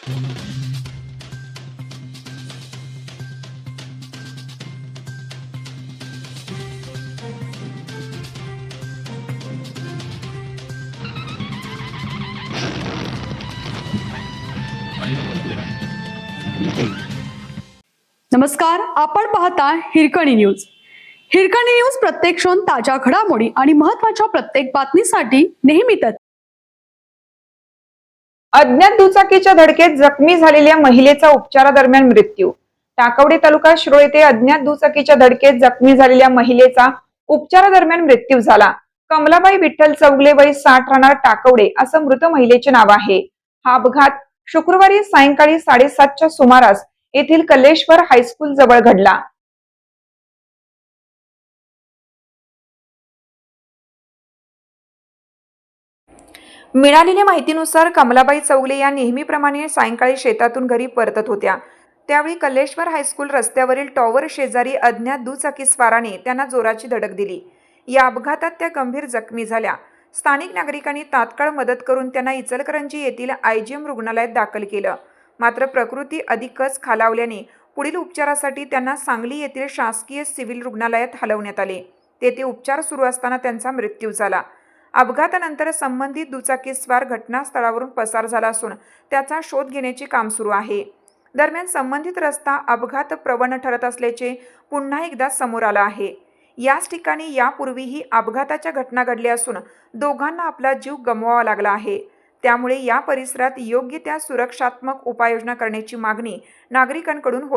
नमस्कार, आपण पाहता हिरकणी न्यूज. हिरकणी न्यूज प्रत्येक क्षण ताज्या घडामोडी आणि महत्त्वाच्या प्रत्येक बातमीसाठी नेहमी तत्पर. अज्ञात दुचाकीच्या धडकेत जखमी झालेल्या महिलेचा उपचारादरम्यान मृत्यू. टाकवडे तालुका शिरोळ येथे अज्ञात दुचाकीच्या धडकेत जखमी झालेल्या महिलेचा उपचारादरम्यान मृत्यू झाला. कमलाबाई विठ्ठल चौगले, वय 60, राहणार टाकवडे असं मृत महिलेचे नाव आहे. हा अपघात शुक्रवारी सायंकाळी 7:30च्या सुमारास येथील कल्लेश्वर हायस्कूल जवळ घडला. मिळालेल्या माहितीनुसार कमलाबाई चौगले या नेहमीप्रमाणे सायंकाळी शेतातून घरी परतत होत्या. त्यावेळी कल्लेश्वर हायस्कूल रस्त्यावरील टॉवर शेजारी अज्ञात दुचाकीस्वाराने त्यांना जोराची धडक दिली. या अपघातात त्या गंभीर जखमी झाल्या. स्थानिक नागरिकांनी तात्काळ मदत करून त्यांना इचलकरंजी येथील IGM रुग्णालयात दाखल केलं. मात्र प्रकृती अधिकच खालावल्याने पुढील उपचारासाठी त्यांना सांगली येथील शासकीय सिव्हिल रुग्णालयात हलवण्यात आले. तेथे उपचार सुरू असताना त्यांचा मृत्यू झाला. अपघातानंतर संबंधित दुचाकीस्वार घटनास्थळावरून पसार झाला असून त्याचा शोध घेण्याचे काम सुरू आहे. दरम्यान संबंधित रस्ता अपघात प्रवण ठरत असल्याचे पुन्हा एकदा समोर आलं आहे. याच ठिकाणी यापूर्वीही अपघाताच्या घटना घडल्या असून दोघांना आपला जीव गमवावा लागला आहे. त्यामुळे या परिसरात योग्य त्या सुरक्षात्मक उपाययोजना करण्याची मागणी नागरिकांकडून होत